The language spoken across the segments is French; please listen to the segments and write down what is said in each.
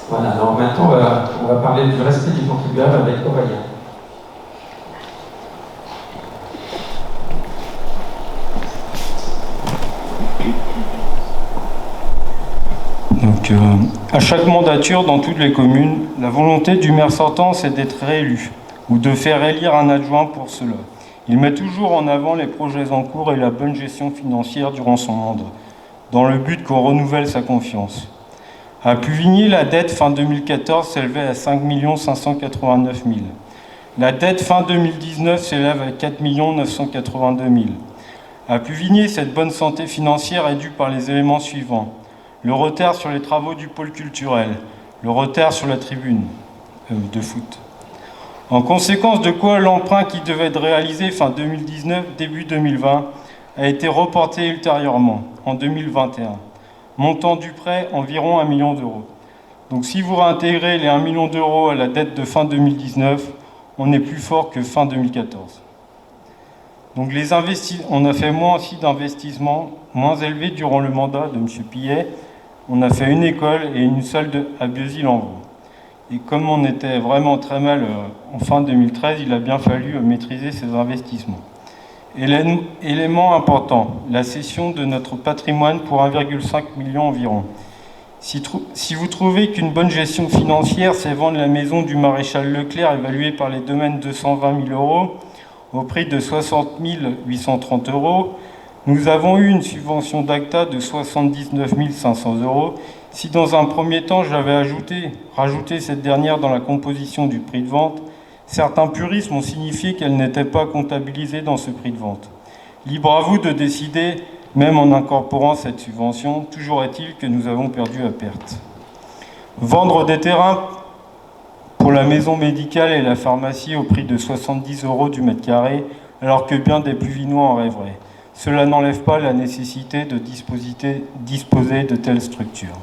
Voilà, alors maintenant on va parler du respect du contribuable avec Aurélien. Donc, à chaque mandature, dans toutes les communes, la volonté du maire sortant, c'est d'être réélu ou de faire élire un adjoint pour cela. Il met toujours en avant les projets en cours et la bonne gestion financière durant son mandat, dans le but qu'on renouvelle sa confiance. À Pluvigny, la dette fin 2014 s'élevait à 5 589 000. La dette fin 2019 s'élève à 4 982 000. À Pluvigny, cette bonne santé financière est due par les éléments suivants. Le retard sur les travaux du pôle culturel, le retard sur la tribune de foot. En conséquence de quoi, l'emprunt qui devait être réalisé fin 2019, début 2020, a été reporté ultérieurement, en 2021. Montant du prêt, environ 1 million d'euros. Donc si vous réintégrez les 1 million d'euros à la dette de fin 2019, on est plus fort que fin 2014. Donc on a fait moins aussi d'investissements, moins élevés durant le mandat de M. Pillet. On a fait une école et une salle à Bieusy-Lanvaux. Et comme on était vraiment très mal en fin 2013, il a bien fallu maîtriser ces investissements. Élément important, la cession de notre patrimoine pour 1,5 million environ. Si vous trouvez qu'une bonne gestion financière, c'est vendre la maison du maréchal Leclerc évaluée par les domaines 220 000 euros au prix de 60 830 euros, nous avons eu une subvention d'ACTA de 79 500 euros. Si dans un premier temps j'avais rajouté cette dernière dans la composition du prix de vente, certains puristes m'ont signifié qu'elle n'était pas comptabilisée dans ce prix de vente. Libre à vous de décider, même en incorporant cette subvention, toujours est-il que nous avons perdu à perte. Vendre des terrains pour la maison médicale et la pharmacie au prix de 70 euros du mètre carré, alors que bien des Pluvinois en rêveraient. Cela n'enlève pas la nécessité de disposer de telles structures.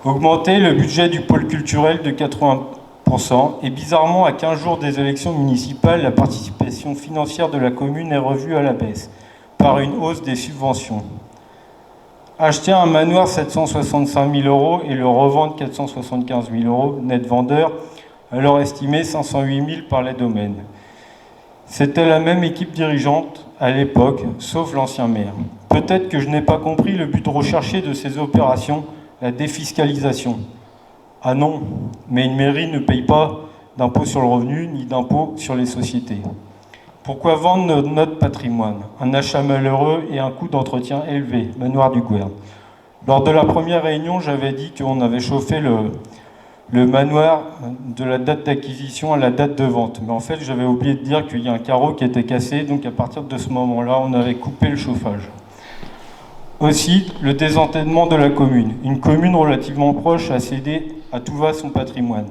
Augmenter le budget du pôle culturel de 80%, et bizarrement, à 15 jours des élections municipales, la participation financière de la commune est revue à la baisse, par une hausse des subventions. Acheter un manoir 765 000 euros et le revendre 475 000 euros, net vendeur, alors estimé 508 000 par les domaines. C'était la même équipe dirigeante à l'époque, sauf l'ancien maire. Peut-être que je n'ai pas compris le but recherché de ces opérations, la défiscalisation. Ah non, mais une mairie ne paye pas d'impôt sur le revenu ni d'impôt sur les sociétés. Pourquoi vendre notre patrimoine? Un achat malheureux et un coût d'entretien élevé, manoir du Gouerne. Lors de la première réunion, j'avais dit qu'on avait chauffé le manoir de la date d'acquisition à la date de vente. Mais en fait, j'avais oublié de dire qu'il y a un carreau qui était cassé, donc à partir de ce moment-là, on avait coupé le chauffage. Aussi, le désendettement de la commune. Une commune relativement proche a cédé à tout va son patrimoine.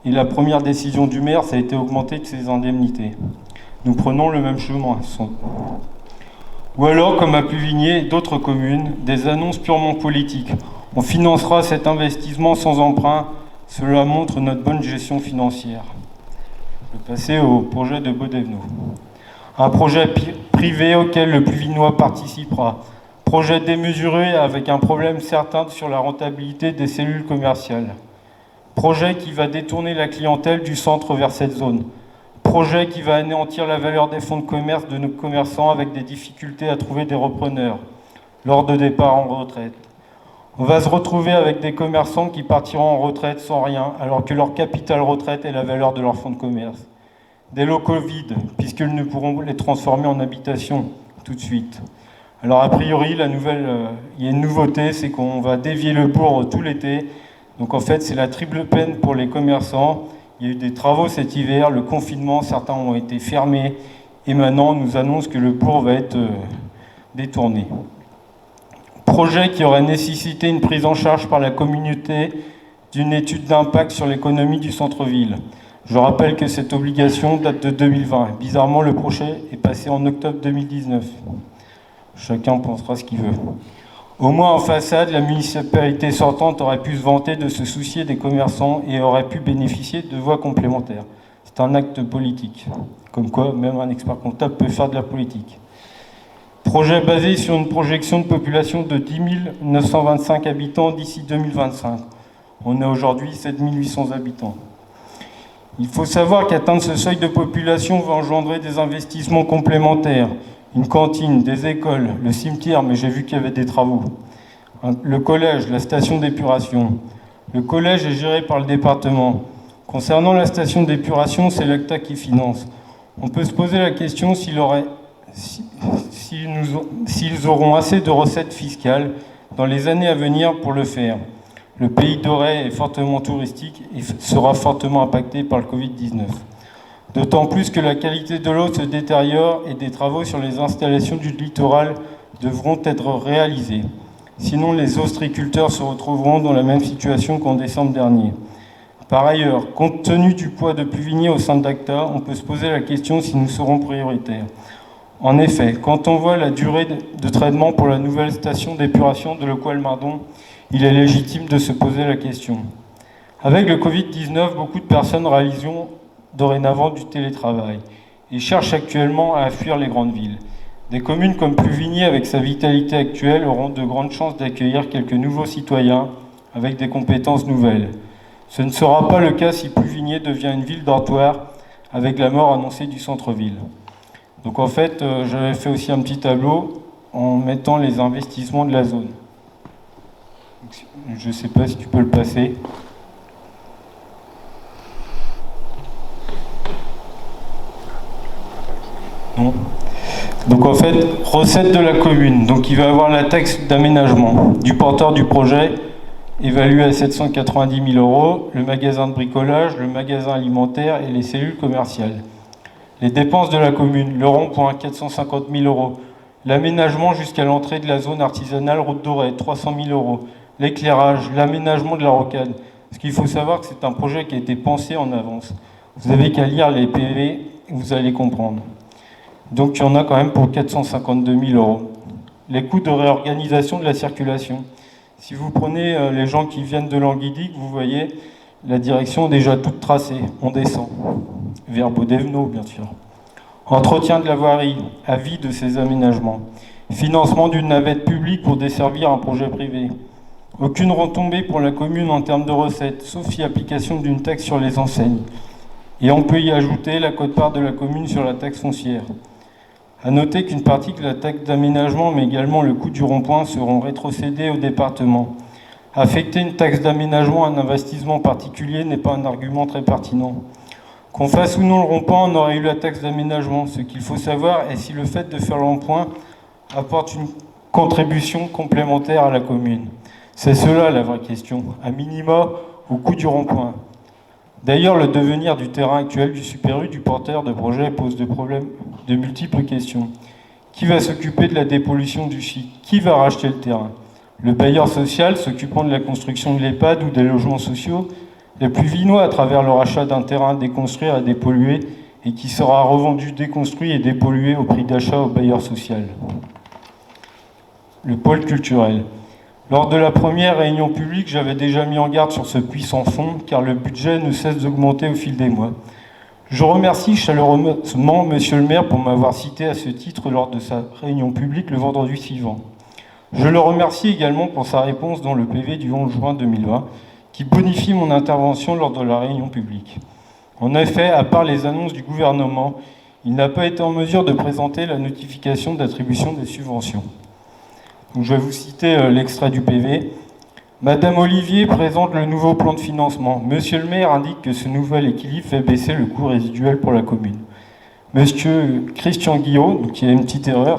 Et la première décision du maire, ça a été augmenter de ses indemnités. Nous prenons le même chemin. Ou alors, comme à Pluvigny et d'autres communes, des annonces purement politiques. On financera cet investissement sans emprunt. Cela montre notre bonne gestion financière. Je vais passer au projet de Bodevno. Un projet privé auquel le Pluvinois participera. Projet démesuré avec un problème certain sur la rentabilité des cellules commerciales. Projet qui va détourner la clientèle du centre vers cette zone. Projet qui va anéantir la valeur des fonds de commerce de nos commerçants avec des difficultés à trouver des repreneurs lors de départ en retraite. On va se retrouver avec des commerçants qui partiront en retraite sans rien, alors que leur capital retraite est la valeur de leur fonds de commerce. Des locaux vides, puisqu'ils ne pourront les transformer en habitation tout de suite. Alors a priori, il y a une nouveauté, c'est qu'on va dévier le bourg tout l'été. Donc en fait, c'est la triple peine pour les commerçants. Il y a eu des travaux cet hiver, le confinement, certains ont été fermés. Et maintenant, on nous annonce que le bourg va être détourné. Projet qui aurait nécessité une prise en charge par la communauté d'une étude d'impact sur l'économie du centre-ville. Je rappelle que cette obligation date de 2020. Bizarrement, le projet est passé en octobre 2019. Chacun pensera ce qu'il veut. Au moins en façade, la municipalité sortante aurait pu se vanter de se soucier des commerçants et aurait pu bénéficier de voies complémentaires. C'est un acte politique. Comme quoi, même un expert comptable peut faire de la politique. Projet basé sur une projection de population de 10 925 habitants d'ici 2025. On est aujourd'hui 7800 habitants. Il faut savoir qu'atteindre ce seuil de population va engendrer des investissements complémentaires, une cantine, des écoles, le cimetière, mais j'ai vu qu'il y avait des travaux, le collège, la station d'épuration. Le collège est géré par le département. Concernant la station d'épuration, c'est l'ACTA qui finance. On peut se poser la question s'ils auront assez de recettes fiscales dans les années à venir pour le faire. Le pays d'Auray est fortement touristique et sera fortement impacté par le Covid-19. D'autant plus que la qualité de l'eau se détériore et des travaux sur les installations du littoral devront être réalisés. Sinon, les ostréiculteurs se retrouveront dans la même situation qu'en décembre dernier. Par ailleurs, compte tenu du poids de Pluvigné au sein d'ACTA, on peut se poser la question si nous serons prioritaires. En effet, quand on voit la durée de traitement pour la nouvelle station d'épuration de Lecoil-Mardon, il est légitime de se poser la question. Avec le Covid-19, beaucoup de personnes réaliseront dorénavant du télétravail et cherchent actuellement à fuir les grandes villes. Des communes comme Pluvigné, avec sa vitalité actuelle, auront de grandes chances d'accueillir quelques nouveaux citoyens avec des compétences nouvelles. Ce ne sera pas le cas si Pluvigné devient une ville dortoir avec la mort annoncée du centre-ville. Donc en fait, j'avais fait aussi un petit tableau en mettant les investissements de la zone. Je ne sais pas si tu peux le passer. Non. Donc en fait, recette de la commune. Donc il va avoir la taxe d'aménagement du porteur du projet, évalué à 790 000 €, le magasin de bricolage, le magasin alimentaire et les cellules commerciales. Les dépenses de la commune, le rond-point, 450 000 €, l'aménagement jusqu'à l'entrée de la zone artisanale Route d'Auray, 300 000 €, l'éclairage, l'aménagement de la rocade. Parce qu'il faut savoir que c'est un projet qui a été pensé en avance. Vous n'avez qu'à lire les PV, vous allez comprendre. Donc il y en a quand même pour 452 000 €. Les coûts de réorganisation de la circulation. Si vous prenez les gens qui viennent de Languidic, vous voyez la direction est déjà toute tracée. On descend. Vers Beaudévenot, bien sûr. Entretien de la voirie, avis de ces aménagements. Financement d'une navette publique pour desservir un projet privé. Aucune retombée pour la commune en termes de recettes, sauf si application d'une taxe sur les enseignes. Et on peut y ajouter la quote-part de la commune sur la taxe foncière. A noter qu'une partie de la taxe d'aménagement, mais également le coût du rond-point, seront rétrocédés au département. Affecter une taxe d'aménagement à un investissement particulier n'est pas un argument très pertinent. Qu'on fasse ou non le rond-point, on aurait eu la taxe d'aménagement. Ce qu'il faut savoir est si le fait de faire le rond-point apporte une contribution complémentaire à la commune. C'est cela la vraie question, à minima au coût du rond-point. D'ailleurs, le devenir du terrain actuel du Super U, du porteur de projet, pose de multiples questions. Qui va s'occuper de la dépollution du site? Qui va racheter le terrain? Le bailleur social s'occupant de la construction de l'EHPAD ou des logements sociaux, les Pluvinois à travers le rachat d'un terrain déconstruit à dépolluer et qui sera revendu déconstruit et dépollué au prix d'achat au bailleur social. Le pôle culturel. Lors de la première réunion publique, j'avais déjà mis en garde sur ce puits sans fond, car le budget ne cesse d'augmenter au fil des mois. Je remercie chaleureusement Monsieur le maire pour m'avoir cité à ce titre lors de sa réunion publique le vendredi suivant. Je le remercie également pour sa réponse dans le PV du 11 juin 2020, qui bonifie mon intervention lors de la réunion publique. En effet, à part les annonces du gouvernement, il n'a pas été en mesure de présenter la notification d'attribution des subventions. Donc, je vais vous citer l'extrait du PV. Madame Olivier présente le nouveau plan de financement. Monsieur le maire indique que ce nouvel équilibre fait baisser le coût résiduel pour la commune. Monsieur Christian Guillot, donc il y a une petite erreur,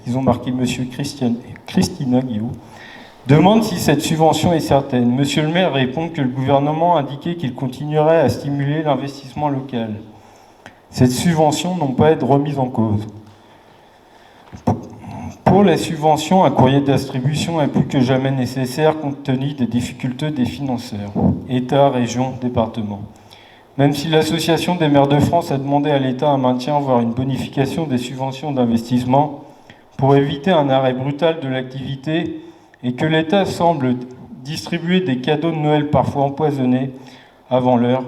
ils ont marqué Monsieur Christina Guillot, demande si cette subvention est certaine. Monsieur le maire répond que le gouvernement a indiqué qu'il continuerait à stimuler l'investissement local. Cette subvention n'a pas à être remise en cause. Pour les subventions, un courrier d'attribution est plus que jamais nécessaire compte tenu des difficultés des financeurs, État, région, département. Même si l'Association des maires de France a demandé à l'État un maintien, voire une bonification des subventions d'investissement, pour éviter un arrêt brutal de l'activité et que l'État semble distribuer des cadeaux de Noël parfois empoisonnés avant l'heure,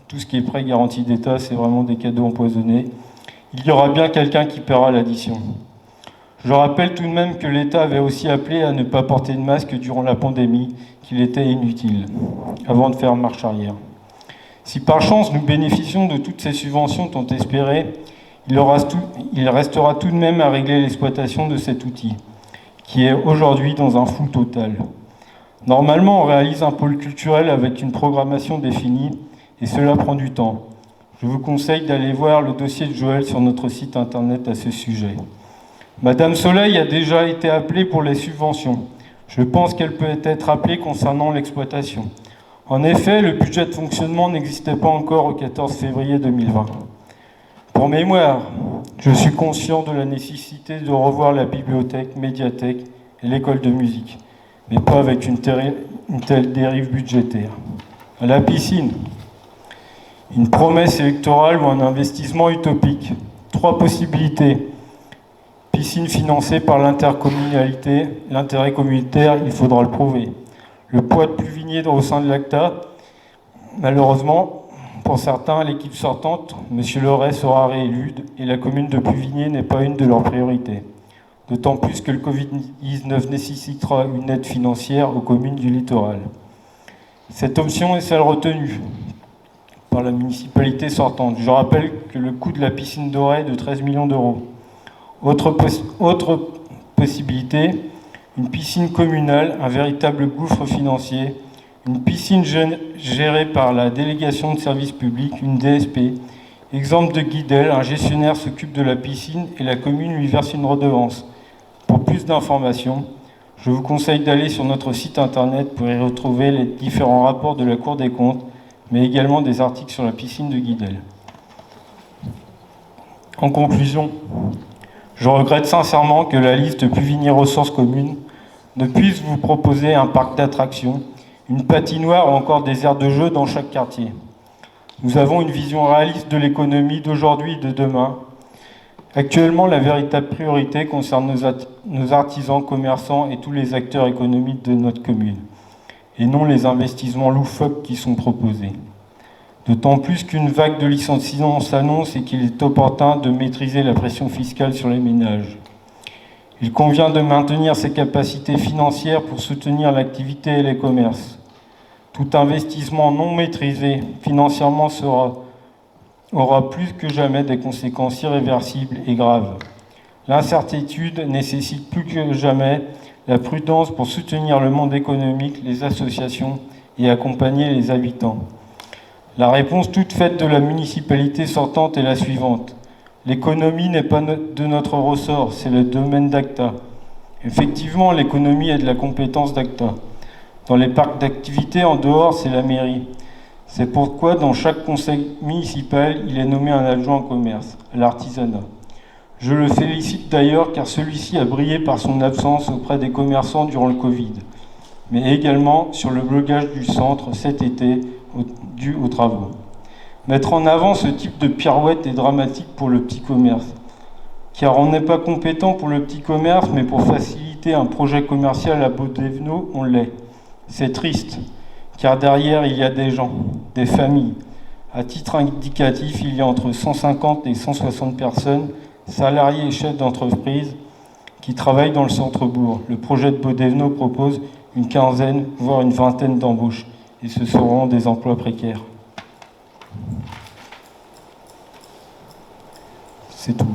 tout ce qui est prêt garantie d'État, c'est vraiment des cadeaux empoisonnés, il y aura bien quelqu'un qui paiera l'addition. Je rappelle tout de même que l'État avait aussi appelé à ne pas porter de masque durant la pandémie, qu'il était inutile, avant de faire marche arrière. Si par chance nous bénéficions de toutes ces subventions tant espérées, il restera tout de même à régler l'exploitation de cet outil, qui est aujourd'hui dans un flou total. Normalement, on réalise un pôle culturel avec une programmation définie, et cela prend du temps. Je vous conseille d'aller voir le dossier de Joël sur notre site internet à ce sujet. Madame Soleil a déjà été appelée pour les subventions. Je pense qu'elle peut être appelée concernant l'exploitation. En effet, le budget de fonctionnement n'existait pas encore au 14 février 2020. Pour mémoire, je suis conscient de la nécessité de revoir la bibliothèque, médiathèque et l'école de musique, mais pas avec une telle dérive budgétaire. À la piscine, une promesse électorale ou un investissement utopique. 3 possibilités. Piscine financée par l'intercommunalité, l'intérêt communautaire, il faudra le prouver. Le poids de Pluvigné au sein de l'ACTA, malheureusement, pour certains, l'équipe sortante, M. Leray sera réélu et la commune de Pluvigné n'est pas une de leurs priorités. D'autant plus que le Covid-19 nécessitera une aide financière aux communes du littoral. Cette option est celle retenue par la municipalité sortante. Je rappelle que le coût de la piscine dorée est de 13 millions d'euros. Autre possibilité, une piscine communale, un véritable gouffre financier, une piscine gérée par la délégation de services publics, une DSP. Exemple de Guidel, un gestionnaire s'occupe de la piscine et la commune lui verse une redevance. Pour plus d'informations, je vous conseille d'aller sur notre site internet pour y retrouver les différents rapports de la Cour des comptes, mais également des articles sur la piscine de Guidel. En conclusion, je regrette sincèrement que la liste Pluvigné Ressources Communes ne puisse vous proposer un parc d'attractions, une patinoire ou encore des aires de jeu dans chaque quartier. Nous avons une vision réaliste de l'économie d'aujourd'hui et de demain. Actuellement, la véritable priorité concerne nos artisans, commerçants et tous les acteurs économiques de notre commune, et non les investissements loufoques qui sont proposés. D'autant plus qu'une vague de licenciements s'annonce et qu'il est opportun de maîtriser la pression fiscale sur les ménages. Il convient de maintenir ses capacités financières pour soutenir l'activité et les commerces. Tout investissement non maîtrisé financièrement aura plus que jamais des conséquences irréversibles et graves. L'incertitude nécessite plus que jamais la prudence pour soutenir le monde économique, les associations et accompagner les habitants. La réponse toute faite de la municipalité sortante est la suivante. L'économie n'est pas de notre ressort, c'est le domaine d'ACTA. Effectivement, l'économie est de la compétence d'ACTA. Dans les parcs d'activités, en dehors, c'est la mairie. C'est pourquoi, dans chaque conseil municipal, il est nommé un adjoint au commerce, à l'artisanat. Je le félicite d'ailleurs car celui-ci a brillé par son absence auprès des commerçants durant le Covid, mais également sur le blocage du centre cet été dû aux travaux. Mettre en avant ce type de pirouette est dramatique pour le petit commerce, car on n'est pas compétent pour le petit commerce, mais pour faciliter un projet commercial à Beaudeveno, on l'est. C'est triste, car derrière il y a des gens, des familles. À titre indicatif, il y a entre 150 et 160 personnes, salariés et chefs d'entreprise, qui travaillent dans le centre-bourg. Le projet de Beaudeveno propose une quinzaine, voire une vingtaine d'embauches, et ce seront des emplois précaires. C'est tout.